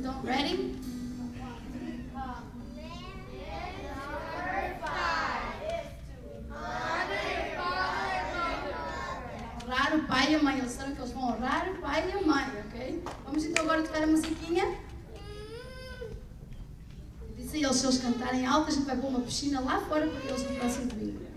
Então, ready? Honrar o pai e a mãe. Eles disseram que eles vão honrar o pai e a mãe, ok? Vamos então agora tocar a musiquinha. Disse a eles, se eles cantarem alto, a gente vai pôr uma piscina lá fora para eles no próximo domingo.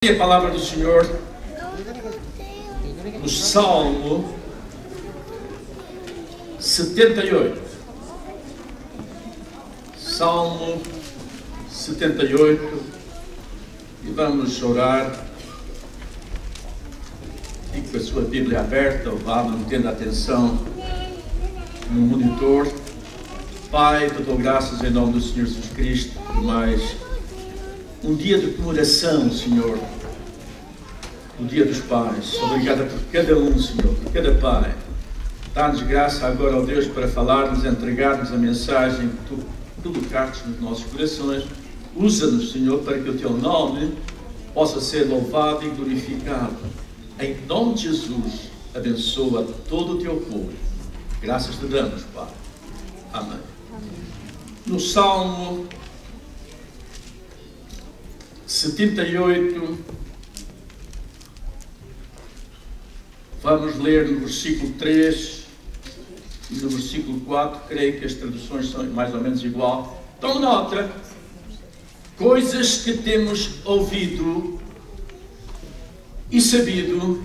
A palavra do Senhor no Salmo 78. Salmo 78. E vamos orar. Fique com a sua Bíblia aberta, ou vá mantendo a atenção no monitor. Pai, te dou graças em nome do Senhor Jesus Cristo por mais um dia de comemoração, Senhor, o Dia dos Pais. Obrigada por cada um, Senhor, por cada pai. Dá-nos graça agora, ó Deus, para falarmos, entregarmos a mensagem que Tu colocaste nos nossos corações. Usa-nos, Senhor, para que o Teu nome possa ser louvado e glorificado. Em nome de Jesus, abençoa todo o Teu povo. Graças te damos, Pai. Amém. No Salmo 78, vamos ler no versículo 3 e no versículo 4, creio que as traduções são mais ou menos igual. Tome nota, coisas que temos ouvido e sabido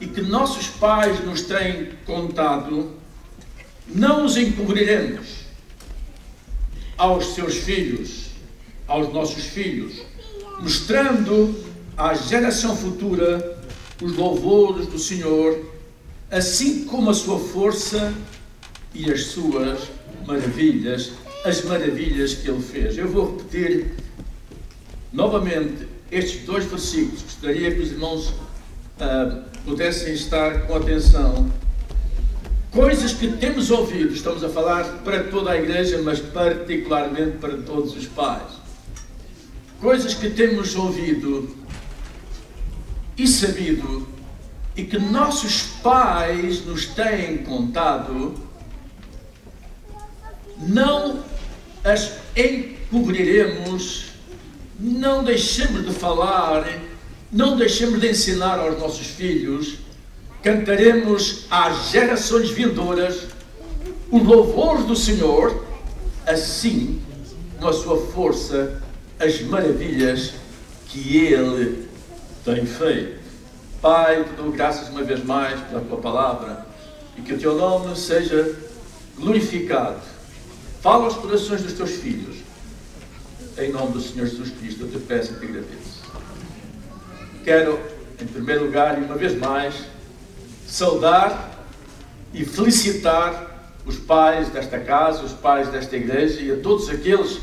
e que nossos pais nos têm contado, não os encobriremos aos seus filhos, aos nossos filhos, mostrando à geração futura os louvores do Senhor, assim como a sua força e as suas maravilhas, as maravilhas que Ele fez. Eu vou repetir novamente estes dois versículos. Gostaria que os irmãos pudessem estar com atenção. Coisas que temos ouvido, estamos a falar para toda a igreja, mas particularmente para todos os pais. Coisas que temos ouvido e sabido e que nossos pais nos têm contado, não as encobriremos, não deixemos de falar, não deixemos de ensinar aos nossos filhos. Cantaremos às gerações vindouras o louvor do Senhor, assim, na sua força, as maravilhas que Ele tem feito. Pai, te dou graças uma vez mais pela tua palavra e que o teu nome seja glorificado. Fala aos corações dos teus filhos. Em nome do Senhor Jesus Cristo, eu te peço e te agradeço. Quero, em primeiro lugar, e uma vez mais, saudar e felicitar os pais desta casa, os pais desta igreja e a todos aqueles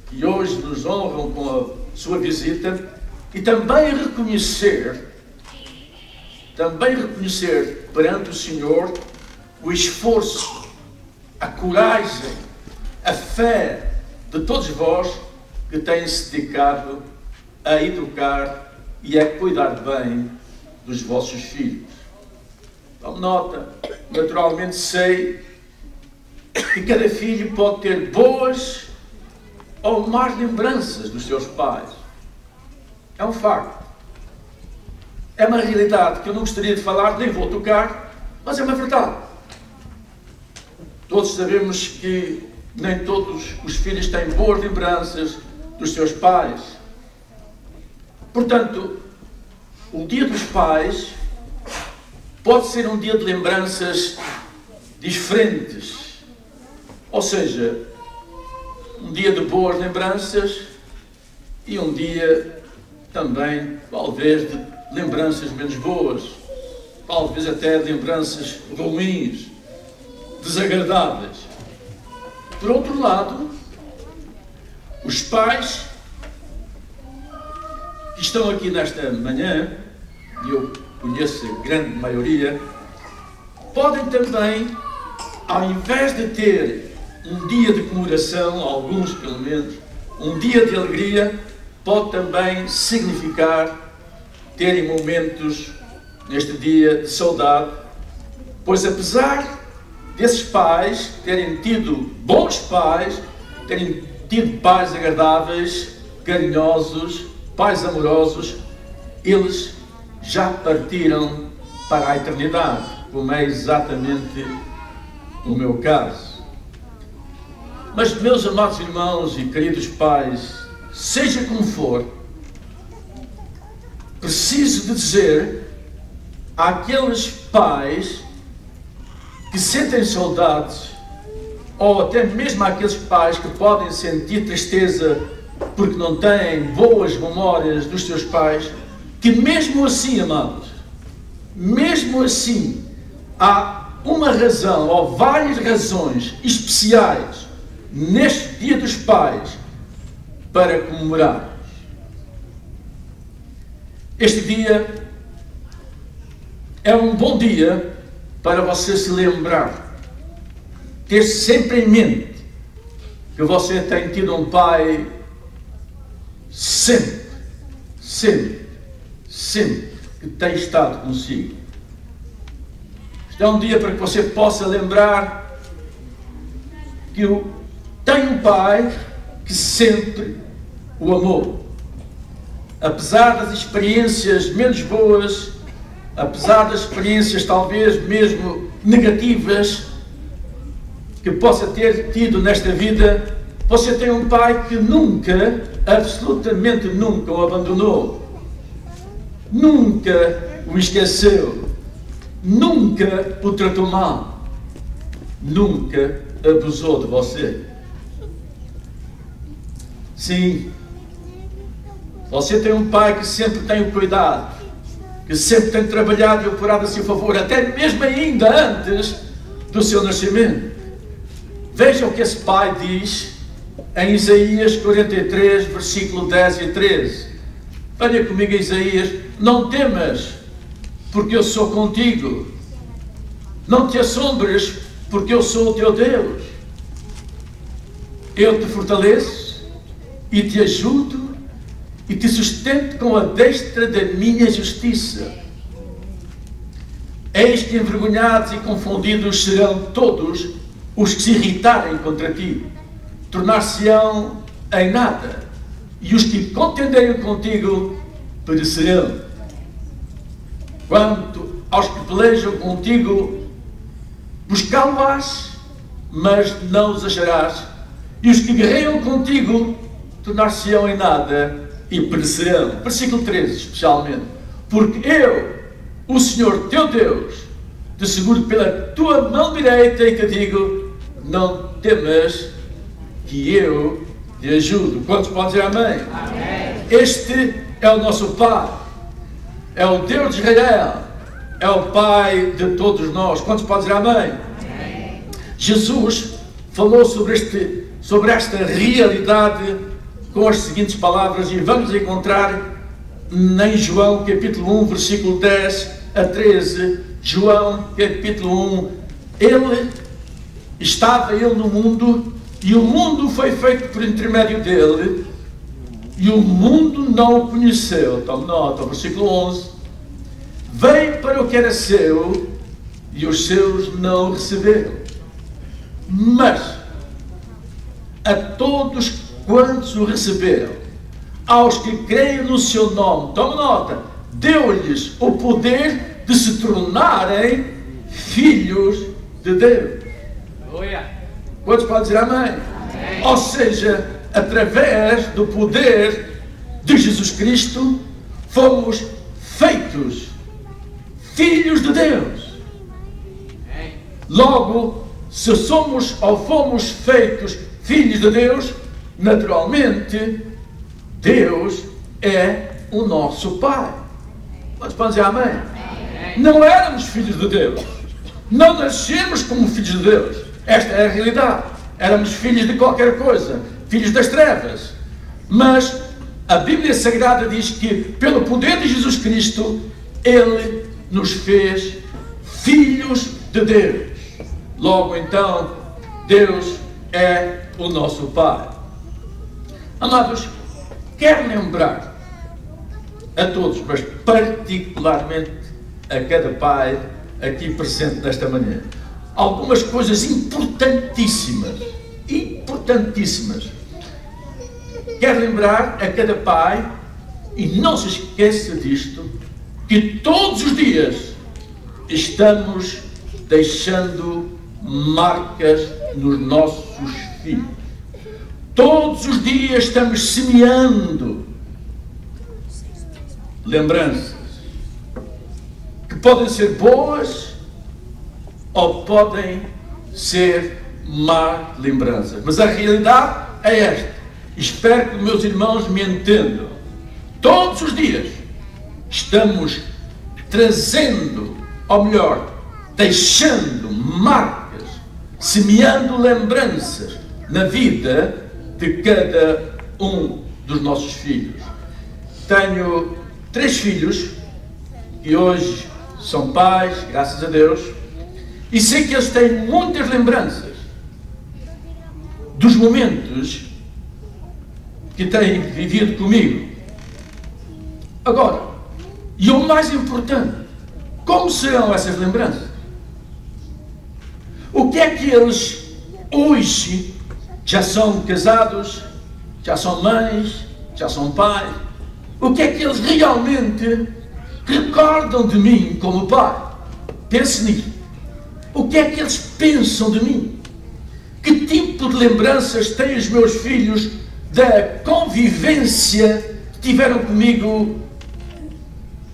que hoje nos honram com a sua visita, e também reconhecer perante o Senhor o esforço, a coragem, a fé de todos vós que têm se dedicado a educar e a cuidar bem dos vossos filhos. Tome nota, naturalmente sei que cada filho pode ter boas ou más lembranças dos seus pais. É um facto. É uma realidade que eu não gostaria de falar, nem vou tocar, mas é uma verdade. Todos sabemos que nem todos os filhos têm boas lembranças dos seus pais. Portanto, o Dia dos Pais pode ser um dia de lembranças diferentes. Ou seja, um dia de boas lembranças e um dia também, talvez, de lembranças menos boas. Talvez até lembranças ruins, desagradáveis. Por outro lado, os pais que estão aqui nesta manhã, e eu conheço a grande maioria, podem também, ao invés de ter um dia de comemoração, alguns pelo menos, um dia de alegria, pode também significar terem momentos neste dia de saudade, pois apesar desses pais terem tido bons pais, terem tido pais agradáveis, carinhosos, pais amorosos, eles já partiram para a eternidade, como é exatamente o meu caso. Mas, meus amados irmãos e queridos pais, seja como for, preciso de dizer àqueles pais que sentem saudades, ou até mesmo àqueles pais que podem sentir tristeza porque não têm boas memórias dos seus pais, que mesmo assim, amados, mesmo assim, há uma razão, ou várias razões especiais, neste Dia dos Pais, para comemorar. Este dia é um bom dia para você se lembrar, ter sempre em mente que você tem tido um pai sempre que tem estado consigo. Este é um dia para que você possa lembrar que tem um pai que sempre o amou. Apesar das experiências menos boas, apesar das experiências talvez mesmo negativas que possa ter tido nesta vida, você tem um pai que nunca, absolutamente nunca o abandonou. Nunca o esqueceu. Nunca o tratou mal. Nunca abusou de você. Sim, você tem um pai que sempre tem o cuidado, que sempre tem trabalhado e operado a seu favor, até mesmo ainda antes do seu nascimento. Veja o que esse pai diz em Isaías 43, versículo 10 e 13. Olha comigo em Isaías: não temas, porque eu sou contigo. Não te assombres, porque eu sou o teu Deus. Eu te fortaleço e te ajudo e te sustento com a destra da minha justiça. Eis que envergonhados e confundidos serão todos os que se irritarem contra ti. Tornar-se-ão em nada, e os que contenderem contigo perecerão. Quanto aos que pelejam contigo, buscá-lo-ás, mas não os acharás, e os que guerreiam contigo tornar-se-ão em nada e perecerão. Versículo 13, especialmente: porque eu, o Senhor teu Deus, te seguro pela tua mão direita e te digo: não temas, que eu te ajudo. Quantos podem dizer amém? Amém. Este é o nosso Pai, é o Deus de Israel, é o Pai de todos nós. Quantos podem dizer amém? Amém. Jesus falou sobre esta realidade com as seguintes palavras, e vamos encontrar em João capítulo 1, versículo 10 a 13. João capítulo 1. Estava ele no mundo, e o mundo foi feito por intermédio dele, e o mundo não o conheceu. Tome nota, versículo 11. Veio para o que era seu, e os seus não o receberam. Mas a todos quantos o receberam, aos que creem no seu nome, tome nota, deu-lhes o poder de se tornarem filhos de Deus. Quantos podem dizer amém? Amém? Ou seja, através do poder de Jesus Cristo, fomos feitos filhos de Deus. Logo, se somos ou fomos feitos filhos de Deus, naturalmente, Deus é o nosso Pai. Quantos podem dizer amém? Amém? Não éramos filhos de Deus. Não nascemos como filhos de Deus. Esta é a realidade. Éramos filhos de qualquer coisa, filhos das trevas. Mas a Bíblia Sagrada diz que, pelo poder de Jesus Cristo, Ele nos fez filhos de Deus. Logo então, Deus é o nosso Pai. Amados, quero lembrar a todos, mas particularmente a cada pai aqui presente nesta manhã, algumas coisas importantíssimas. Quero lembrar a cada pai, e não se esqueça disto, que todos os dias estamos deixando marcas nos nossos filhos. Todos os dias estamos semeando lembranças que podem ser boas ou podem ser má lembranças. Mas a realidade é esta. Espero que meus irmãos me entendam. Todos os dias estamos trazendo, ou melhor, deixando marcas, semeando lembranças na vida de cada um dos nossos filhos. Tenho 3 filhos que hoje são pais, graças a Deus, e sei que eles têm muitas lembranças dos momentos que têm vivido comigo. Agora, e o mais importante, como serão essas lembranças? O que é que eles hoje já são casados, já são mães, já são pais? O que é que eles realmente recordam de mim como pai? Pense nisso. O que é que eles pensam de mim? Que tipo de lembranças têm os meus filhos da convivência que tiveram comigo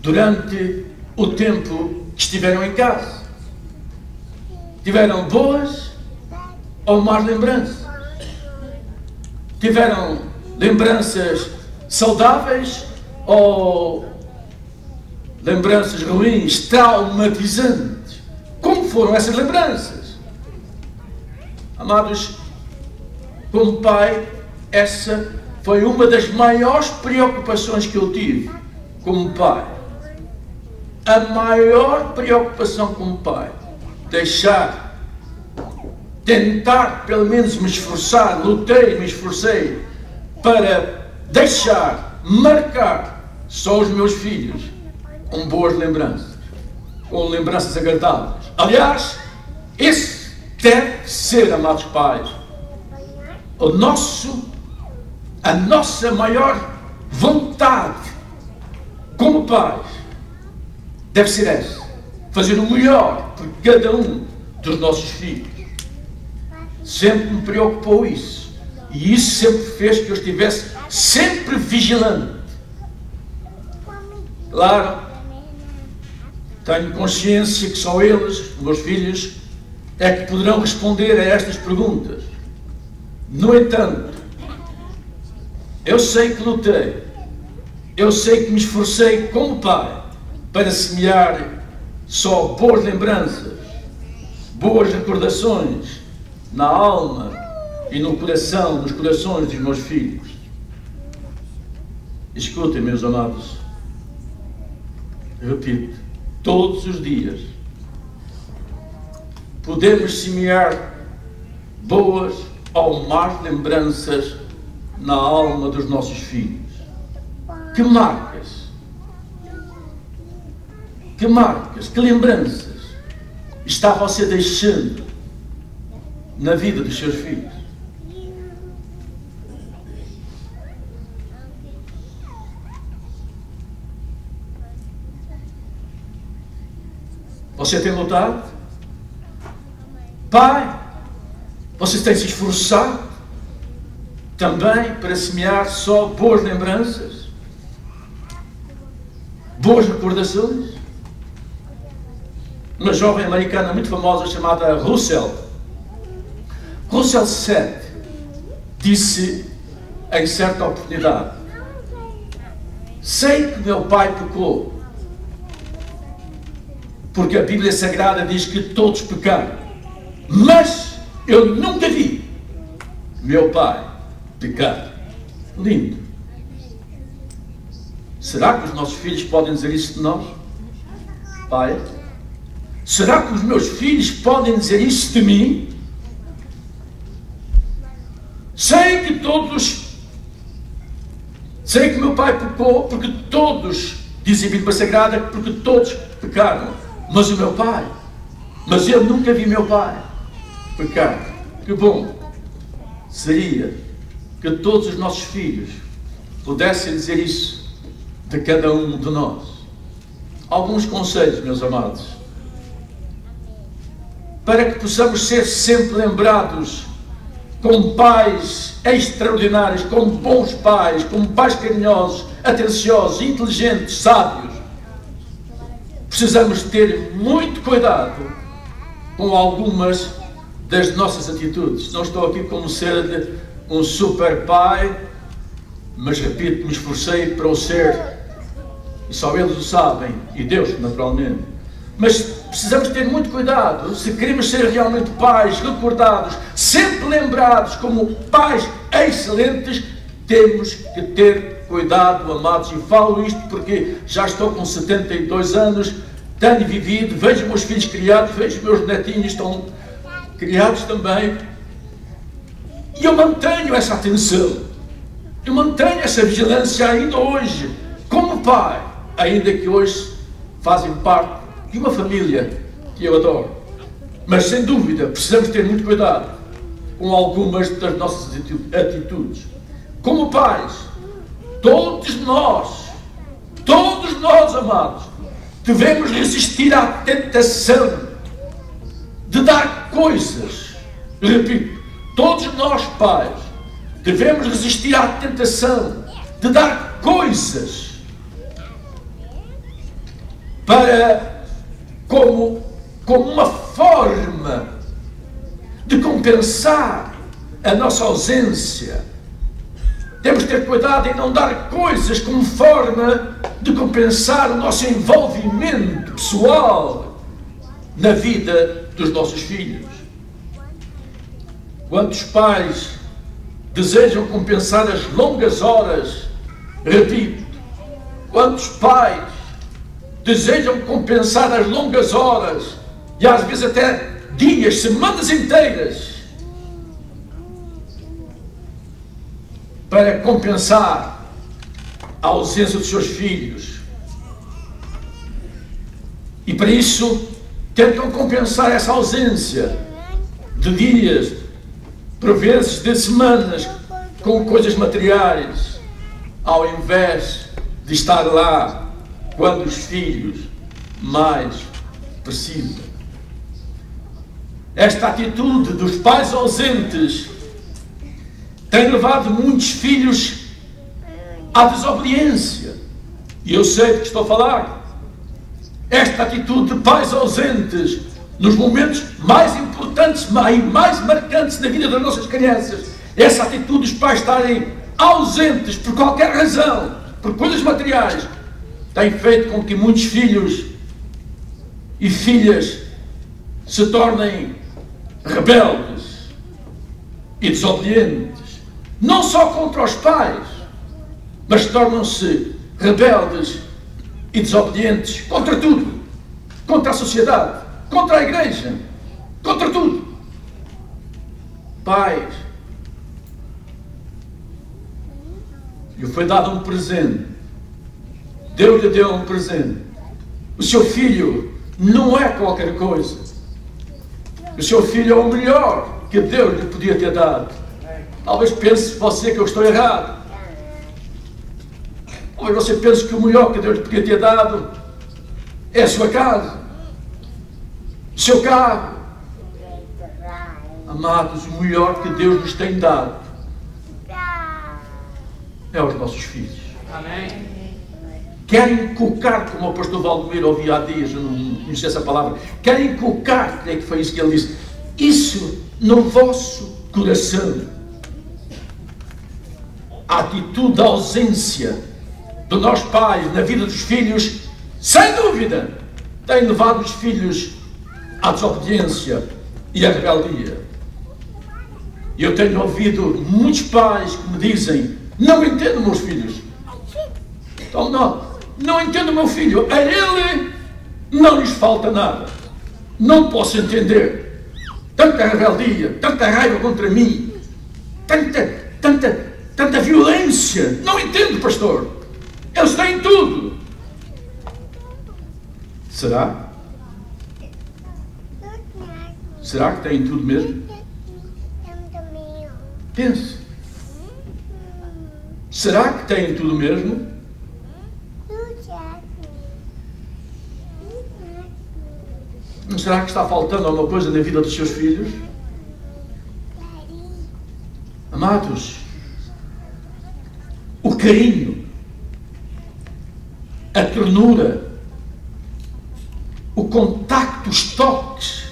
durante o tempo que estiveram em casa? Tiveram boas ou más lembranças? Tiveram lembranças saudáveis ou lembranças ruins, traumatizantes? Como foram essas lembranças? Amados, como pai, essa foi uma das maiores preocupações que eu tive como pai. A maior preocupação como pai. Tentar pelo menos me esforçar, lutei, me esforcei para deixar, marcar só os meus filhos com boas lembranças, com lembranças agradáveis. Aliás, esse deve ser, amados pais, a nossa maior vontade como pais. Deve ser essa. Fazer o melhor por cada um dos nossos filhos. Sempre me preocupou isso. E isso sempre fez que eu estivesse sempre vigilante. Claro, tenho consciência que só eles, os meus filhos, é que poderão responder a estas perguntas. No entanto, eu sei que lutei, eu sei que me esforcei como pai para semear só boas lembranças, boas recordações na alma e no coração, nos corações dos meus filhos. Escutem, meus amados, repito, todos os dias podemos semear boas ou más lembranças na alma dos nossos filhos. Que marcas, que lembranças está você deixando na vida dos seus filhos? Você tem lutado? Pai, você tem se esforçado também para semear só boas lembranças? Boas recordações? Uma jovem americana muito famosa chamada Russell 7 disse em certa oportunidade: sei que meu pai pecou, porque a Bíblia Sagrada diz que todos pecaram, mas eu nunca vi meu pai pecar. Lindo. Será que os nossos filhos podem dizer isso de nós? Pai, será que os meus filhos podem dizer isso de mim? Sei que meu pai pecou, porque todos, diz a Bíblia Sagrada, porque todos pecaram. Mas o meu pai, mas eu nunca vi meu pai pecar. Que bom seria que todos os nossos filhos pudessem dizer isso de cada um de nós. Alguns conselhos, meus amados, para que possamos ser sempre lembrados como pais extraordinários, como bons pais, como pais carinhosos, atenciosos, inteligentes, sábios. Precisamos ter muito cuidado com algumas das nossas atitudes. Não estou aqui como ser um super pai, mas repito, me esforcei para o ser, e só eles o sabem, e Deus, naturalmente. Mas precisamos ter muito cuidado. Se queremos ser realmente pais recordados, sempre lembrados como pais excelentes, temos que ter cuidado, amados. E falo isto porque já estou com 72 anos, tenho vivido, vejo meus filhos criados, vejo meus netinhos estão criados também, e eu mantenho essa atenção, eu mantenho essa vigilância ainda hoje, como pai, ainda que hoje fazem parte de uma família que eu adoro. Mas sem dúvida precisamos ter muito cuidado com algumas das nossas atitudes. Como pais, todos nós, amados, devemos resistir à tentação de dar coisas. Repito, todos nós, pais, devemos resistir à tentação de dar coisas como uma forma de compensar a nossa ausência. Temos de ter cuidado em não dar coisas como forma de compensar o nosso envolvimento pessoal na vida dos nossos filhos. Quantos pais desejam compensar as longas horas. Repito, quantos pais desejam compensar as longas horas e às vezes até dias, semanas inteiras para compensar a ausência dos seus filhos. E para isso tentam compensar essa ausência de dias, por vezes de semanas, com coisas materiais, ao invés de estar lá quando os filhos mais precisam. Esta atitude dos pais ausentes tem levado muitos filhos à desobediência. E eu sei do que estou a falar. Esta atitude de pais ausentes nos momentos mais importantes e mais marcantes da vida das nossas crianças, essa atitude dos pais estarem ausentes por qualquer razão, por coisas materiais, tem feito com que muitos filhos e filhas se tornem rebeldes e desobedientes, não só contra os pais, mas tornam-se rebeldes e desobedientes contra tudo, contra a sociedade, contra a igreja, contra tudo. Pais, lhe foi dado um presente, Deus lhe deu um presente. O seu filho não é qualquer coisa. O seu filho é o melhor que Deus lhe podia ter dado. Talvez pense você que eu estou errado. Talvez você pense que o melhor que Deus lhe podia ter dado é a sua casa, o seu carro. Amados, o melhor que Deus nos tem dado é aos nossos filhos. Amém. Querem inculcar, como o pastor Valdomiro ouvia há dias, eu não conhecia essa palavra, querem inculcar, creio que foi isso que ele disse, isso no vosso coração. A atitude da ausência de nós pais na vida dos filhos, sem dúvida, tem levado os filhos à desobediência e à rebeldia. E eu tenho ouvido muitos pais que me dizem: não entendo meus filhos. Então não entendo meu filho. A ele não lhes falta nada. Não posso entender. Tanta rebeldia, tanta raiva contra mim, tanta violência. Não entendo, pastor. Eles têm tudo. Será? Será que têm tudo mesmo? Pense. Será que têm tudo mesmo? Não será que está faltando alguma coisa na vida dos seus filhos? Amados, o carinho, a ternura, o contacto, os toques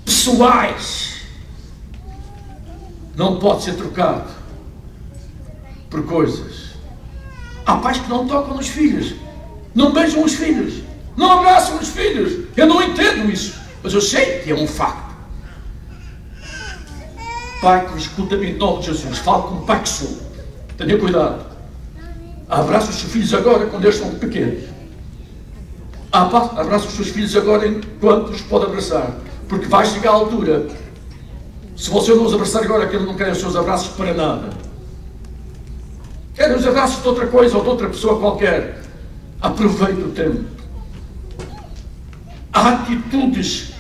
pessoais não pode ser trocado por coisas. Há pais que não tocam nos filhos, não beijam os filhos, não abraçam os filhos. Eu não entendo isso, mas eu sei que é um facto. Pai que me escuta em nome de Jesus, fala como pai que sou. Tenha cuidado. Abraça os seus filhos agora quando eles são pequenos. Abraça os seus filhos agora enquanto os pode abraçar. Porque vai chegar a altura, se você não os abraçar agora, que ele não quer os seus abraços para nada. Quer os abraços de outra coisa ou de outra pessoa qualquer. Aproveite o tempo. Há atitudes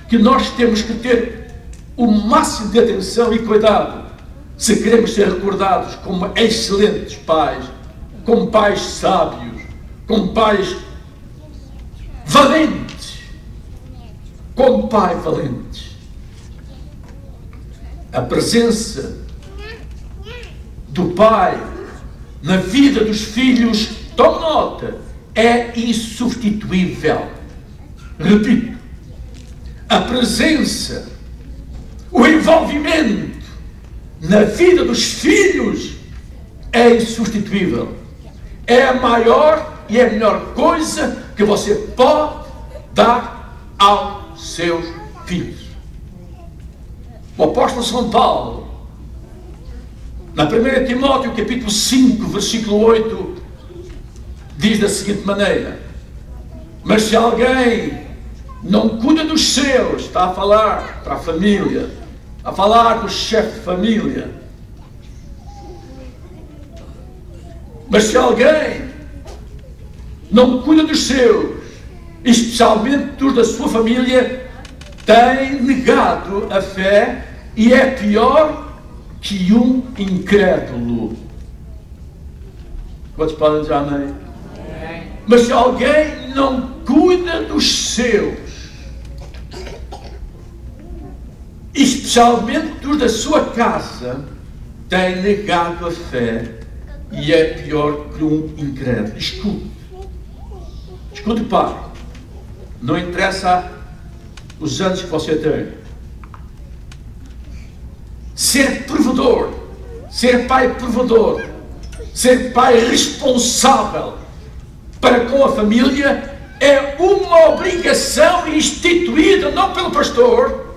que nós temos que ter o máximo de atenção e cuidado se queremos ser recordados como excelentes pais, como pais sábios, como pais valentes, como pai valentes. A presença do pai na vida dos filhos, tome nota, é insubstituível. Repito, a presença, o envolvimento na vida dos filhos é insubstituível. É a maior e a melhor coisa que você pode dar aos seus filhos. O apóstolo São Paulo Na 1 Timóteo, capítulo 5, versículo 8, diz da seguinte maneira: mas se alguém não cuida dos seus, está a falar para a família, a falar do chefe de família, mas se alguém não cuida dos seus, especialmente dos da sua família, tem negado a fé e é pior que um incrédulo. Quantos podem dizer amém? Mas se alguém não cuida dos seus, especialmente dos da sua casa, tem negado a fé e é pior que um incrédulo. Escute, pai. Não interessa os anos que você tem. Ser provedor, ser pai provedor, ser pai responsável para com a família é uma obrigação instituída não pelo pastor,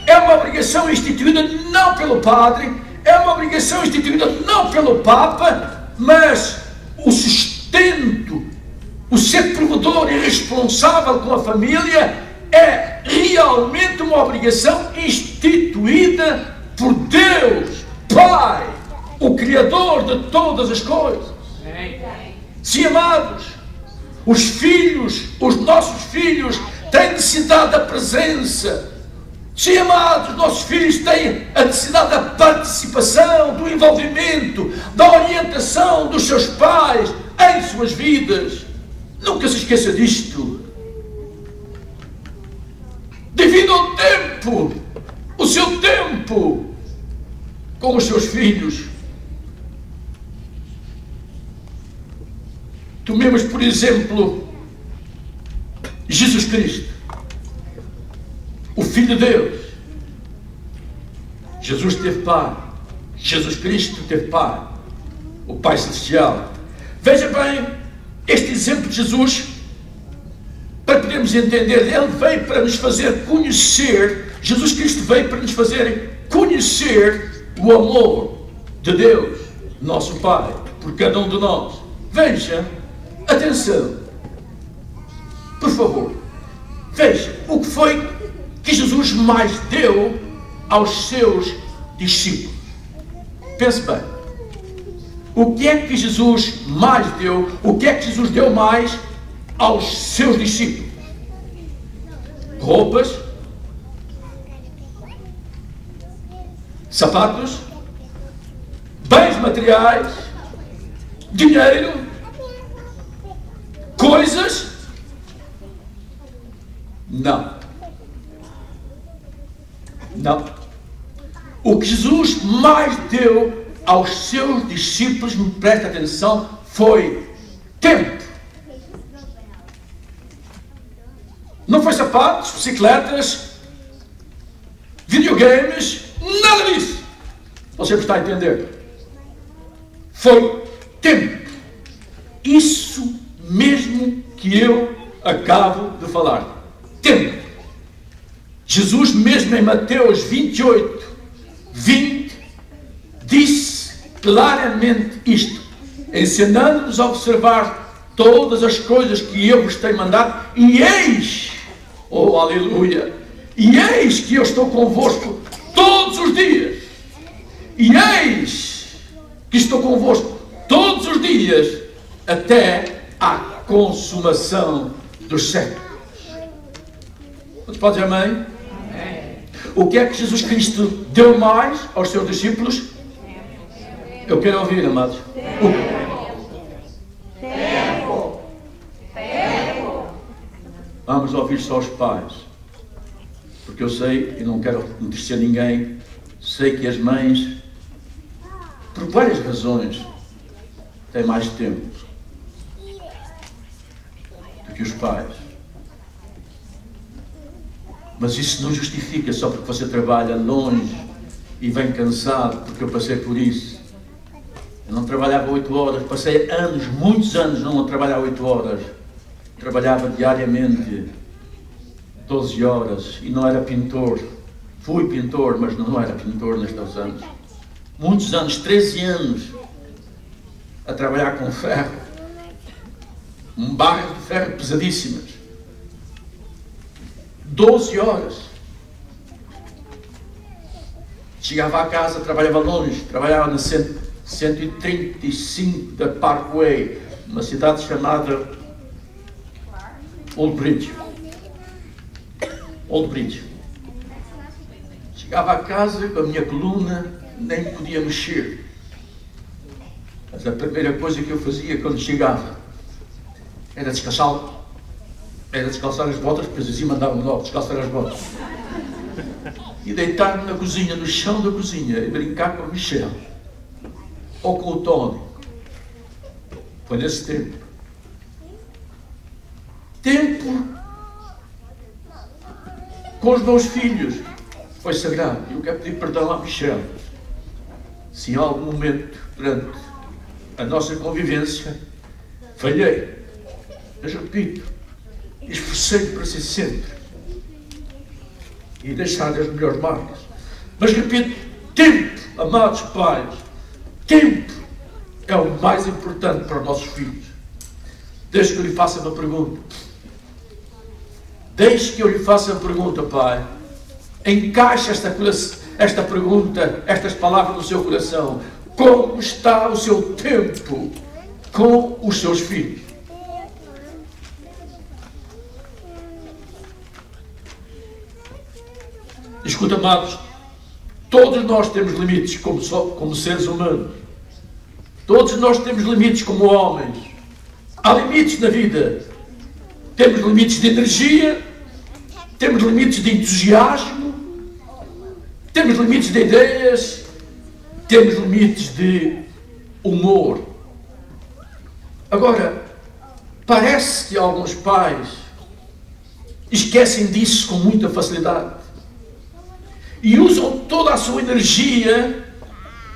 é uma obrigação instituída não pelo padre, é uma obrigação instituída não pelo papa, mas o sustento, o ser provedor e responsável com a família é realmente uma obrigação instituída por Deus, Pai, o Criador de todas as coisas. Sim, amados, os filhos, os nossos filhos têm necessidade da presença. Sim, amados, os nossos filhos têm a necessidade da participação, do envolvimento, da orientação dos seus pais em suas vidas. Nunca se esqueça disto. Divida o tempo, o seu tempo, com os seus filhos. Tomemos, por exemplo, Jesus Cristo, o Filho de Deus. Jesus teve Pai. Jesus Cristo teve Pai, o Pai Celestial. Veja bem, este exemplo de Jesus, para podermos entender, Ele veio para nos fazer conhecer, Jesus Cristo veio para nos fazer conhecer o amor de Deus, nosso Pai, por cada um de nós. Veja, atenção, por favor, veja o que foi que Jesus mais deu aos seus discípulos. Pense bem, o que é que Jesus mais deu, o que é que Jesus deu mais aos seus discípulos? Roupas, sapatos, bens materiais, dinheiro, coisas? Não. Não. O que Jesus mais deu aos seus discípulos, me presta atenção, foi tempo. Não foi sapatos, bicicletas, videogames, nada disso. Você está a entender? Foi tempo. Isso mesmo que eu acabo de falar. Tempo. Jesus mesmo em Mateus 28, 20, disse claramente isto, ensinando-nos a observar todas as coisas que eu vos tenho mandado, e eis, oh aleluia, e eis que eu estou convosco todos os dias, e eis que estou convosco todos os dias, até à consumação dos séculos. Você pode dizer amém? O que é que Jesus Cristo deu mais aos seus discípulos? Eu quero ouvir, amados. Tempo. Vamos ouvir só os pais. Porque eu sei, e não quero entristecer ninguém, sei que as mães, por várias razões, têm mais tempo do que os pais. Mas isso não justifica só porque você trabalha longe e vem cansado, porque eu passei por isso. Eu não trabalhava 8 horas, passei anos, muitos anos não trabalhava 8 horas. Trabalhava diariamente 12 horas e não era pintor. Fui pintor, mas não era pintor nestes anos. muitos anos, 13 anos, a trabalhar com ferro, barras de ferro pesadíssimas, 12 horas. Chegava à casa, trabalhava longe, trabalhava na 135 da Parkway, uma cidade chamada Old Bridge. Chegava a casa com a minha coluna, nem podia mexer. Mas a primeira coisa que eu fazia quando chegava era descalçar as botas, depois assim mandava-me logo descalçar as botas. E deitar-me na cozinha, no chão da cozinha, e brincar com a Michelle. Ou com o Tony. Foi nesse tempo. Tempo com os meus filhos foi sagrado. E eu quero pedir perdão à Michelle se em algum momento durante a nossa convivência falhei. Mas repito, esforcei para ser sempre e deixar as melhores marcas. Mas repito, tempo, amados pais, tempo é o mais importante para os nossos filhos. Deixe que eu lhe faça uma pergunta. Deixe que eu lhe faça a pergunta, pai. Encaixe esta pergunta, estas palavras no seu coração. Como está o seu tempo com os seus filhos? Escuta, amados, todos nós temos limites como seres humanos. Todos nós temos limites como homens. Há limites na vida. Temos limites de energia, temos limites de entusiasmo, temos limites de ideias, temos limites de humor. Agora, parece que alguns pais esquecem disso com muita facilidade e usam toda a sua energia,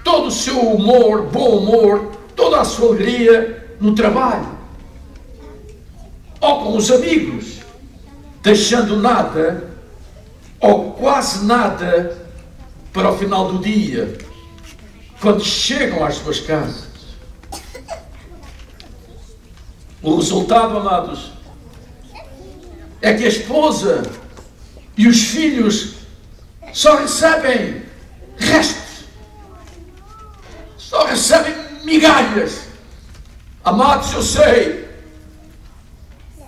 todo o seu humor, bom humor, toda a sua alegria no trabalho ou com os amigos, deixando nada ou quase nada para o final do dia, quando chegam às suas casas. O resultado, amados, é que a esposa e os filhos só recebem restos, só recebem migalhas. Amados, eu sei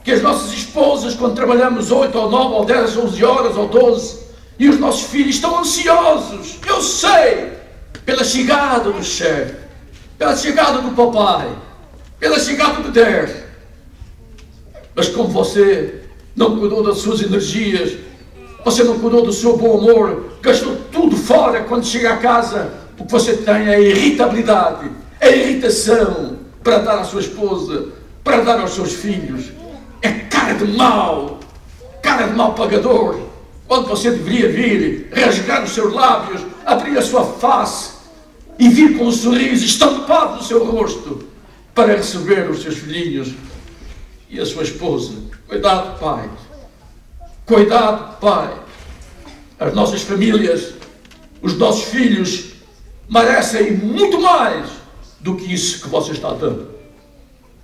que as nossas esposas, quando trabalhamos 8 ou 9 ou 10, 11 horas ou 12, e os nossos filhos estão ansiosos, eu sei, pela chegada do chefe, pela chegada do papai, pela chegada do Deus. Mas como você não cuidou das suas energias, você não cuidou do seu bom humor, gastou tudo fora quando chega a casa, o que você tem é a irritabilidade, a irritação para dar à sua esposa, para dar aos seus filhos. É cara de mau pagador, quando você deveria vir, rasgar os seus lábios, abrir a sua face e vir com um sorriso estampado no seu rosto para receber os seus filhinhos e a sua esposa. Cuidado, pai. Cuidado, pai. As nossas famílias, os nossos filhos merecem muito mais do que isso que você está dando.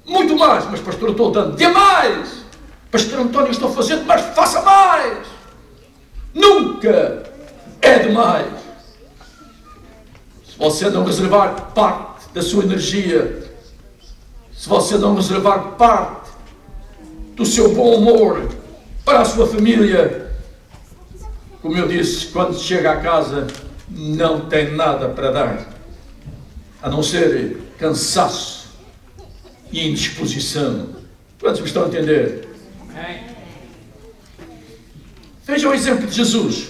Muito mais, mas pastor, eu estou dando demais. Pastor António, eu estou fazendo, mas faça mais. Nunca é demais. Se você não reservar parte da sua energia, se você não reservar parte do seu bom humor para a sua família, como eu disse, quando chega à casa, não tem nada para dar, a não ser cansaço e indisposição. Quantos me estão a entender? Veja o exemplo de Jesus.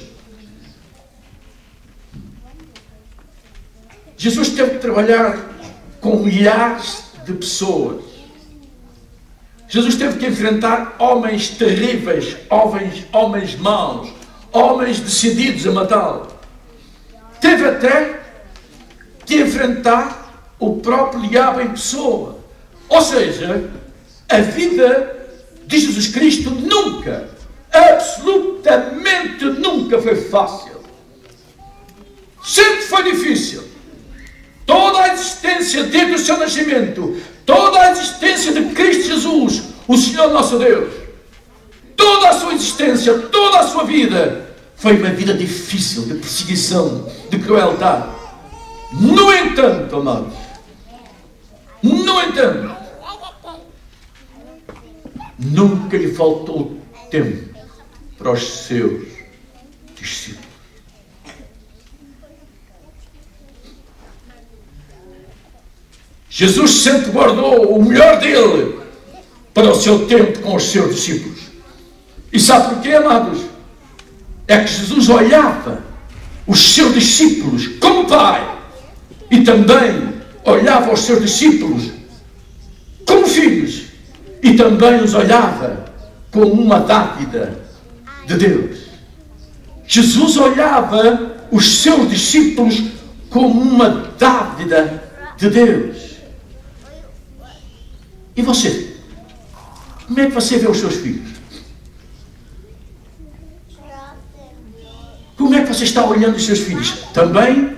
Jesus teve que trabalhar com milhares de pessoas. Jesus teve que enfrentar homens terríveis, homens maus, homens decididos a matá-lo. Teve até que enfrentar o próprio diabo em pessoa. Ou seja, a vida de Jesus Cristo nunca, absolutamente nunca foi fácil. Sempre foi difícil. existência desde o seu nascimento, toda a existência de Cristo Jesus, o Senhor nosso Deus, toda a sua existência, toda a sua vida, foi uma vida difícil, de perseguição, de crueldade. No entanto, amados, no entanto, nunca lhe faltou tempo para os seus discípulos. Jesus sempre guardou o melhor dele para o seu tempo com os seus discípulos. E sabe porquê, amados? É que Jesus olhava os seus discípulos como Pai e também olhava os seus discípulos como filhos e também os olhava como uma dádiva de Deus. Jesus olhava os seus discípulos como uma dádiva de Deus. E você? Como é que você vê os seus filhos? Como é que você está olhando os seus filhos? Também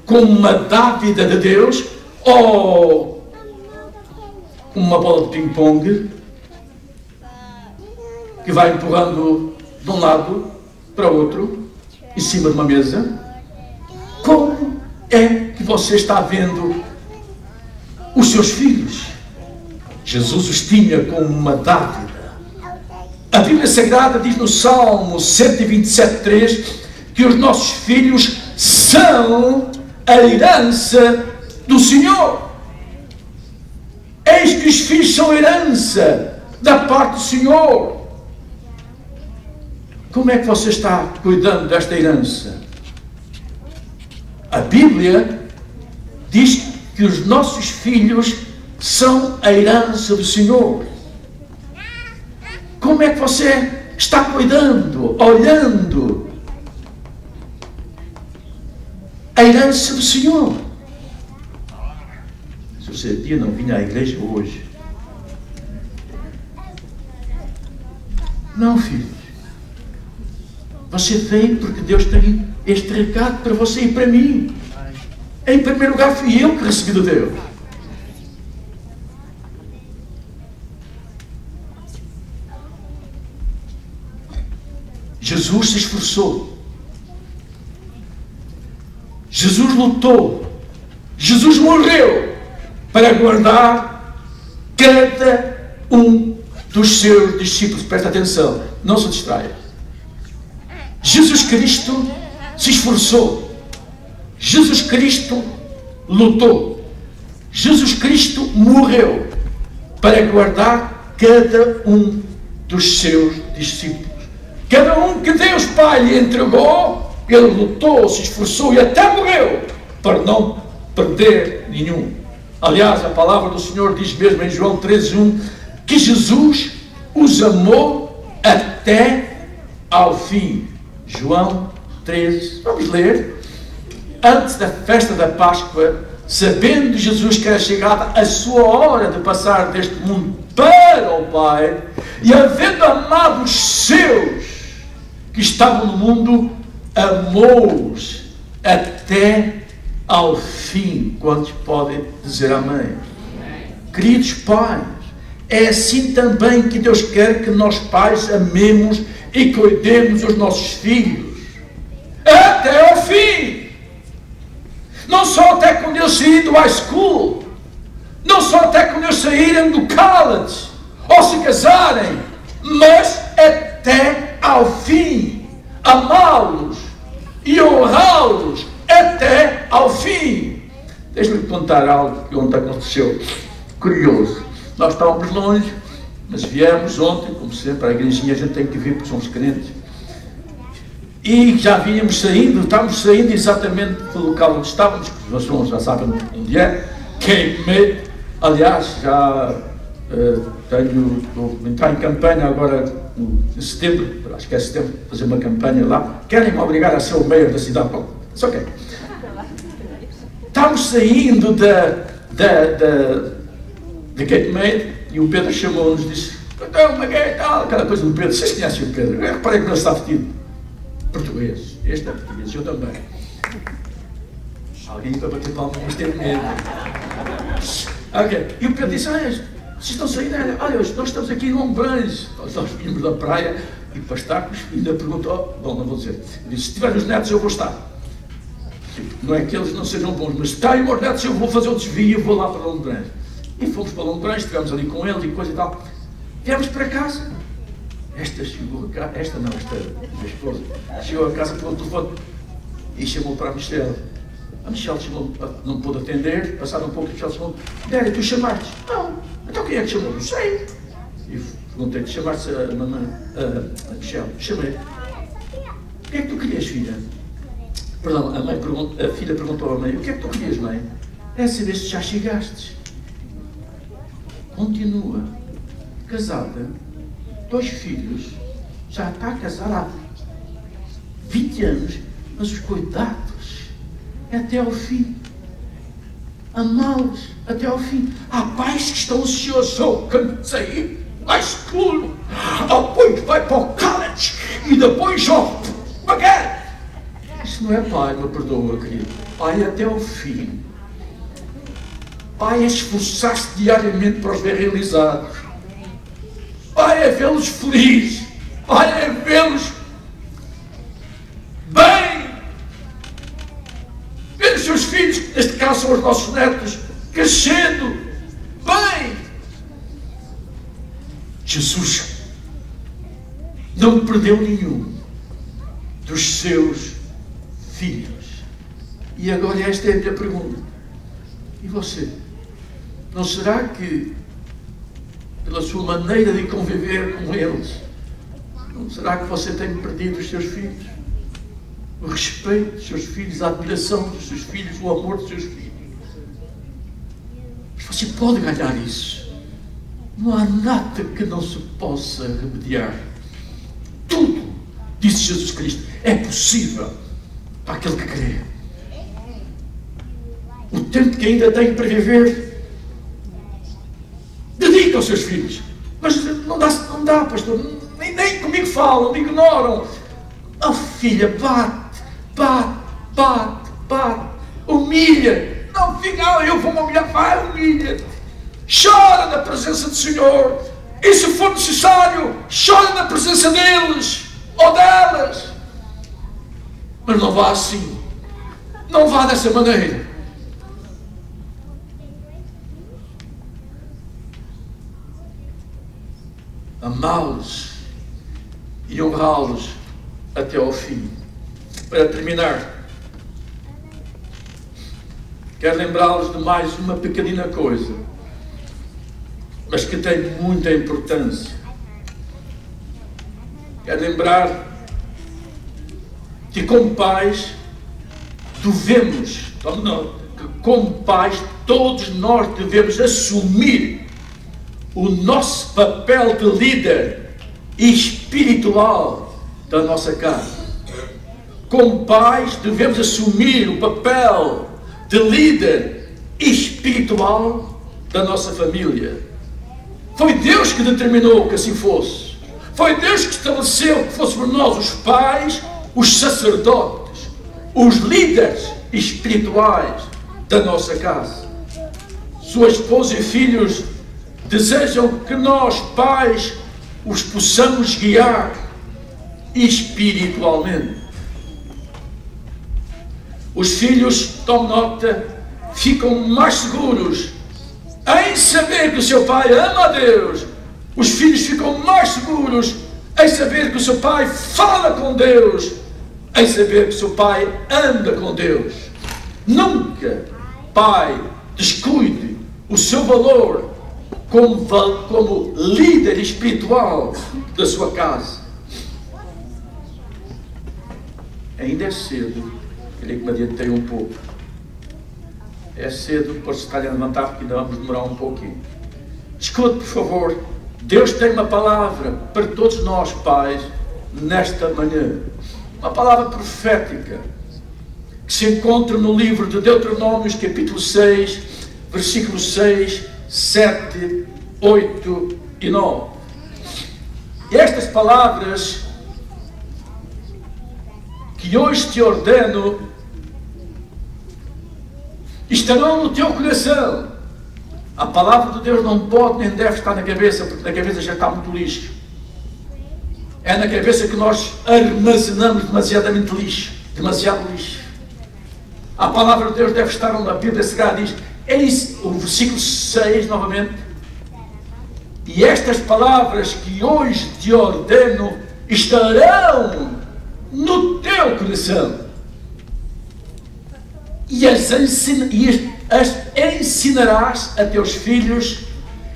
como uma dádiva de Deus ou como uma bola de ping-pong que vai empurrando de um lado para o outro em cima de uma mesa? Como é que você está vendo os seus filhos? Jesus os tinha como uma dádiva. A Bíblia Sagrada diz no Salmo 127:3 que os nossos filhos são a herança do Senhor. Eis que os filhos são herança da parte do Senhor. Como é que você está cuidando desta herança? A Bíblia diz que os nossos filhos são a herança do Senhor. Como é que você está cuidando, olhando a herança do Senhor? Se você não vinha à igreja hoje, não, filhos, você veio porque Deus tem este recado para você e para mim. Em primeiro lugar, fui eu que recebi de Deus. Jesus se esforçou. Jesus lutou. Jesus morreu para guardar cada um dos seus discípulos. Presta atenção, não se distraia. Jesus Cristo se esforçou. Jesus Cristo lutou. Jesus Cristo morreu para guardar cada um dos seus discípulos. Cada um que Deus Pai lhe entregou, ele lutou, se esforçou e até morreu para não perder nenhum. Aliás, a palavra do Senhor diz mesmo em João 13:1 que Jesus os amou até ao fim. João 13, vamos ler. Antes da festa da Páscoa, sabendo Jesus que era chegada a sua hora de passar deste mundo para o Pai, e havendo amado os seus que estavam no mundo, amou-os até ao fim. Quantos podem dizer amém? Queridos pais, é assim também que Deus quer que nós pais amemos e cuidemos os nossos filhos até ao fim. Não só até quando eles saírem do high school, não só até quando eles saírem do college ou se casarem, mas até ao fim, amá-los e honrá-los até ao fim. Deixa-me contar algo que ontem aconteceu, curioso. Nós estávamos longe, mas viemos ontem, como sempre, à igrejinha a gente tem que vir porque somos crentes. E já vínhamos saindo, estávamos saindo exatamente do local onde estávamos, que os irmãos já sabem onde é, Cape May. Aliás, já vou entrar em campanha agora em setembro, acho que é setembro, fazer uma campanha lá. Querem me obrigar a ser o mayor da cidade? Bom, isso ok. Estávamos saindo de Cape May e o Pedro chamou-nos e disse: então, como é que é tal? Aquela coisa do Pedro, vocês conhecem o Pedro? Eu reparei que ele está vestido português, este é português, eu também. Alguém para bater palmas, mas teve medo. Ok. E o Pedro disse, vocês estão saindo? Olha, nós estamos aqui em Lombrães. Nós vimos da praia e para estar com os filhos. Ainda perguntou, bom, não vou dizer. Disse, se tiver os netos eu vou estar. Não é que eles não sejam bons, mas se têm os netos eu vou fazer o desvio e vou lá para Lombrães. E fomos para Lombrães, estivemos ali com eles e coisa e tal. Viemos para casa. Esta chegou a casa, esta minha esposa, chegou a casa pelo telefone e chamou para a Michelle. A Michelle chamou, não pôde atender, passado um pouco, a Michelle chamou, Délia, tu chamaste? Não. Então quem é que chamou? Não sei. E perguntei-te, chamaste a mamãe, a Michelle? Chamei. O que é que tu querias, filha? Perdão, a filha perguntou à mãe, o que é que tu querias, mãe? É saber se já chegaste. Continua, casada, 2 filhos, já está casada há 20 anos, mas os cuidados é até ao fim. Amá-los até ao fim. Há pais que estão ansiosos, quando sair, vai escuro, depois vai para o college e depois pagar. Isso não é pai, me perdoa, querido. Pai é até ao fim. Pai é esforçar-se diariamente para os ver realizados. Pai é vê-los felizes. Pai é vê-los bem. Ver os seus filhos, neste caso são os nossos netos, crescendo bem. Jesus não perdeu nenhum dos seus filhos. E agora esta é a minha pergunta. E você? Não será que, pela sua maneira de conviver com eles, não será que você tem perdido os seus filhos? O respeito dos seus filhos, a admiração dos seus filhos, o amor dos seus filhos. Mas você pode ganhar isso. Não há nada que não se possa remediar. Tudo, disse Jesus Cristo, é possível para aquele que crê. O tempo que ainda tem para viver, dedica aos seus filhos. Mas não dá, pastor. Nem comigo falam, me ignoram. Oh, filha, bate, humilha. Não fica, eu vou me humilhar, vai, humilha. Chora na presença do Senhor. E se for necessário, chora na presença deles ou delas. Mas não vá assim. Não vá dessa maneira. Amá-los e honrá-los até ao fim. Para terminar, quero lembrá-los de mais uma pequenina coisa, mas que tem muita importância. Quero lembrar que como pais devemos, tome nota, que como pais todos nós devemos assumir o nosso papel de líder espiritual da nossa casa. Como pais, devemos assumir o papel de líder espiritual da nossa família. Foi Deus que determinou que assim fosse. Foi Deus que estabeleceu que fôssemos nós os pais, os sacerdotes, os líderes espirituais da nossa casa. Sua esposa e filhos desejam que nós, pais, os possamos guiar espiritualmente. Os filhos, tomem nota, ficam mais seguros em saber que o seu pai ama a Deus. Os filhos ficam mais seguros em saber que o seu pai fala com Deus, em saber que o seu pai anda com Deus. Nunca, pai, descuide o seu valor como líder espiritual da sua casa. Ainda é cedo, queria que me adiantei um pouco. É cedo para se calhar levantar, porque ainda vamos demorar um pouquinho. Escute, por favor. Deus tem uma palavra para todos nós, pais, nesta manhã. Uma palavra profética que se encontra no livro de Deuteronômios, capítulo 6, versículos 6, 7, 8 e 9. E estas palavras que hoje te ordeno estarão no teu coração. A palavra de Deus não pode nem deve estar na cabeça, porque na cabeça já está muito lixo. É na cabeça que nós armazenamos demasiadamente lixo, demasiado lixo. A palavra de Deus deve estar onde a Bíblia Sagrada diz, o versículo 6 novamente, e estas palavras que hoje te ordeno estarão no teu coração, e as ensinarás a teus filhos,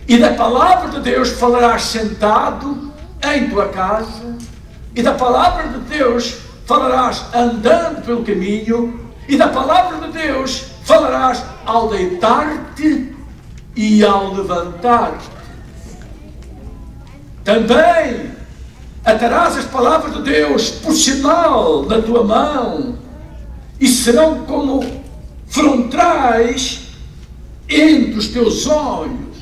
e da palavra de Deus falarás sentado em tua casa, e da palavra de Deus falarás andando pelo caminho, e da palavra de Deus falarás ao deitar-te e ao levantar-te. Também atarás as palavras de Deus por sinal na tua mão, e serão como frontais entre os teus olhos,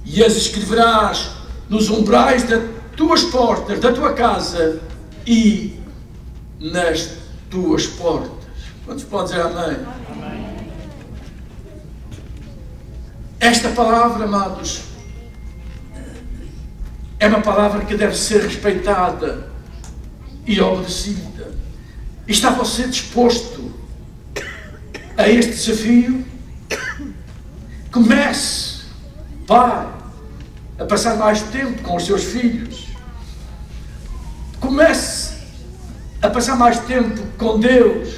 e as escreverás nos umbrais das tuas portas, da tua casa e nas tuas portas. Quantos podem dizer amém? Amém. Esta palavra, amados, é uma palavra que deve ser respeitada e obedecida. Está você disposto a este desafio? Comece, pai, a passar mais tempo com os seus filhos. Comece a passar mais tempo com Deus.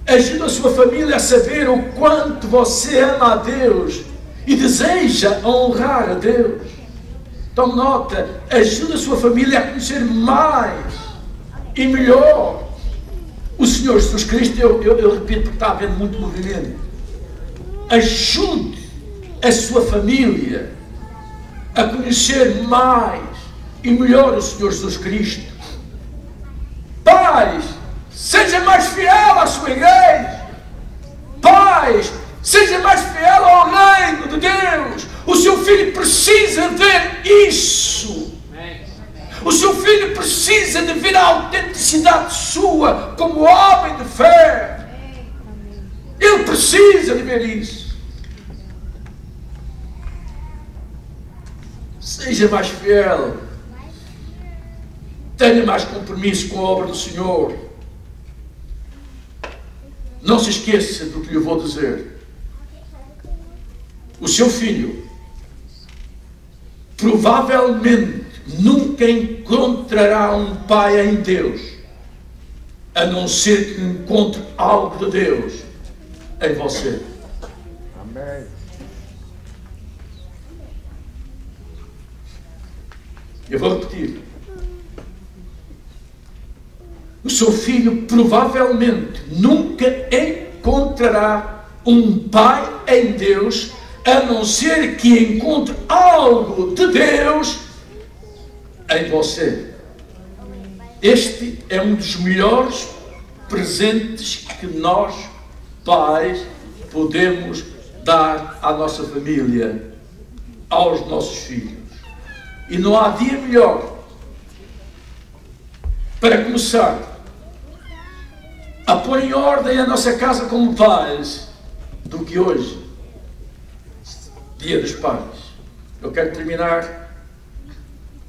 Ajude a sua família a saber o quanto você ama a Deus e deseja honrar a Deus. Tome nota, ajude a sua família a conhecer mais e melhor o Senhor Jesus Cristo. Eu repito porque está havendo muito movimento. Ajude a sua família a conhecer mais e melhor o Senhor Jesus Cristo. Pais, seja mais fiel à sua igreja. Pais, seja mais fiel ao reino de Deus. O seu filho precisa ver isso. O seu filho precisa de ver a autenticidade sua como homem de fé. Ele precisa de ver isso. Seja mais fiel. Tenha mais compromisso com a obra do Senhor. Não se esqueça do que lhe vou dizer. O seu filho provavelmente nunca encontrará um pai em Deus, a não ser que encontre algo de Deus em você. Amém. Eu vou repetir. O seu filho provavelmente nunca encontrará um pai em Deus, a não ser que encontre algo de Deus em você. Este é um dos melhores presentes que nós, pais, podemos dar à nossa família, aos nossos filhos. E não há dia melhor para começar a pôr em ordem a nossa casa como pais do que hoje, Dia dos Pais. Eu quero terminar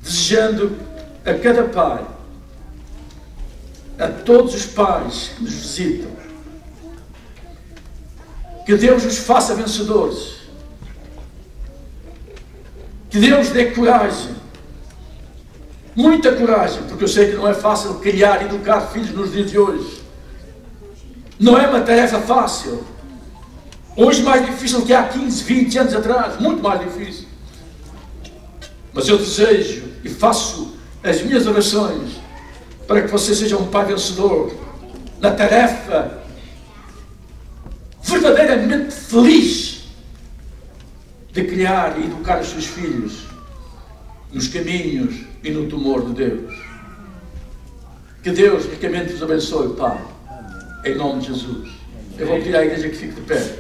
desejando a cada pai, a todos os pais que nos visitam, que Deus os faça vencedores, que Deus dê coragem, muita coragem, porque eu sei que não é fácil criar e educar filhos nos dias de hoje. Não é uma tarefa fácil. Hoje mais difícil que há 15, 20 anos atrás, muito mais difícil. Mas eu desejo e faço as minhas orações para que você seja um pai vencedor na tarefa verdadeiramente feliz de criar e educar os seus filhos nos caminhos e no temor de Deus. Que Deus ricamente vos abençoe, Pai, em nome de Jesus. Eu vou pedir à igreja que fique de pé.